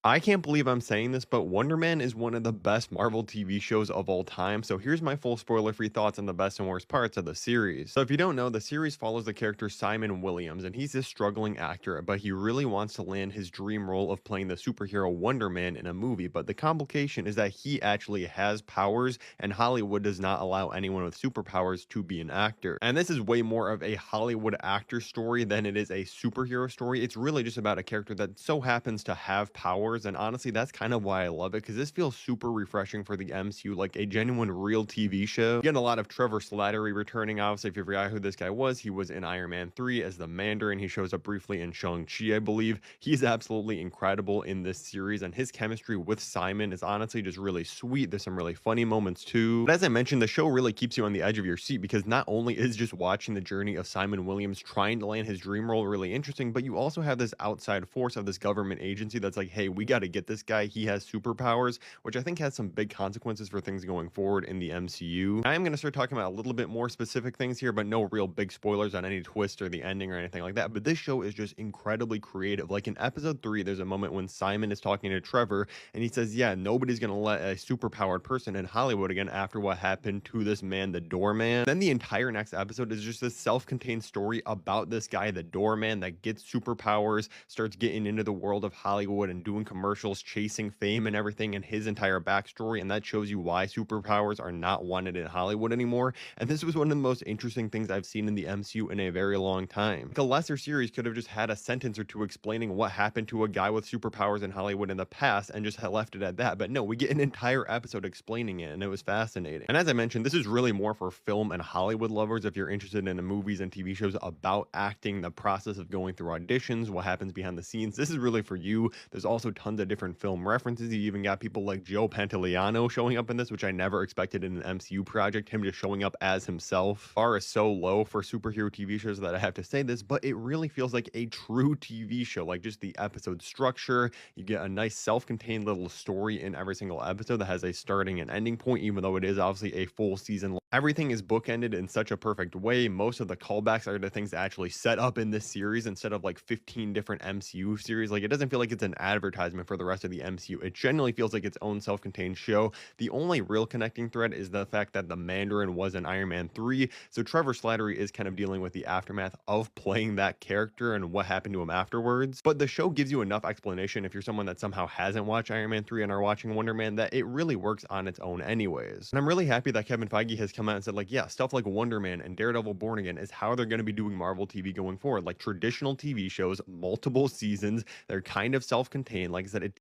I can't believe I'm saying this, but Wonder Man is one of the best Marvel TV shows of all time. So here's my full spoiler-free thoughts on the best and worst parts of the series. So if you don't know, the series follows the character Simon Williams, and he's this struggling actor, but he really wants to land his dream role of playing the superhero Wonder Man in a movie. But the complication is that he actually has powers, and Hollywood does not allow anyone with superpowers to be an actor. And this is way more of a Hollywood actor story than it is a superhero story. It's really just about a character that so happens to have powers, and honestly, that's kind of why I love it, because this feels super refreshing for the MCU, like a genuine real TV show. You get a lot of Trevor Slattery returning. Obviously, if you forgot who this guy was, he was in Iron Man 3 as the Mandarin. He shows up briefly in Shang-Chi, I believe. He's absolutely incredible in this series, and his chemistry with Simon is honestly just really sweet. There's some really funny moments too. But as I mentioned, the show really keeps you on the edge of your seat, because not only is just watching the journey of Simon Williams trying to land his dream role really interesting, but you also have this outside force of this government agency that's like, hey, we got to get this guy. He has superpowers, which I think has some big consequences for things going forward in the MCU. I am going to start talking about a little bit more specific things here, but no real big spoilers on any twist or the ending or anything like that. But this show is just incredibly creative. Like in episode 3, there's a moment when Simon is talking to Trevor, and he says, yeah, nobody's going to let a superpowered person in Hollywood again after what happened to this man, the doorman. Then the entire next episode is just this self-contained story about this guy, the doorman, that gets superpowers, starts getting into the world of Hollywood and doing commercials, chasing fame and everything, and his entire backstory. And that shows you why superpowers are not wanted in Hollywood anymore. And this was one of the most interesting things I've seen in the MCU in a very long time. Like a lesser series could have just had a sentence or two explaining what happened to a guy with superpowers in Hollywood in the past and just had left it at that. But no, we get an entire episode explaining it, and it was fascinating. And as I mentioned, this is really more for film and Hollywood lovers. If you're interested in the movies and TV shows about acting, the process of going through auditions, what happens behind the scenes, this is really for you. There's also tons of different film references. You even got people like Joe Pantoliano showing up in this, which I never expected in an MCU project, him just showing up as himself. Bar is so low for superhero TV shows that I have to say this, but it really feels like a true TV show. Like just the episode structure, you get a nice self-contained little story in every single episode that has a starting and ending point, even though it is obviously a full season. Everything is bookended in such a perfect way. Most of the callbacks are the things that actually set up in this series instead of like 15 different MCU series. Like it doesn't feel like it's an advertisement for the rest of the MCU. It genuinely feels like its own self-contained show. The only real connecting thread is the fact that the Mandarin was in Iron Man 3. So Trevor Slattery is kind of dealing with the aftermath of playing that character and what happened to him afterwards. But the show gives you enough explanation if you're someone that somehow hasn't watched Iron Man 3 and are watching Wonder Man, that it really works on its own anyways. And I'm really happy that Kevin Feige has come out and said, like, yeah, stuff like Wonder Man and Daredevil Born Again is how they're going to be doing Marvel TV going forward. Like traditional TV shows, multiple seasons, they're kind of self-contained. Like I said, it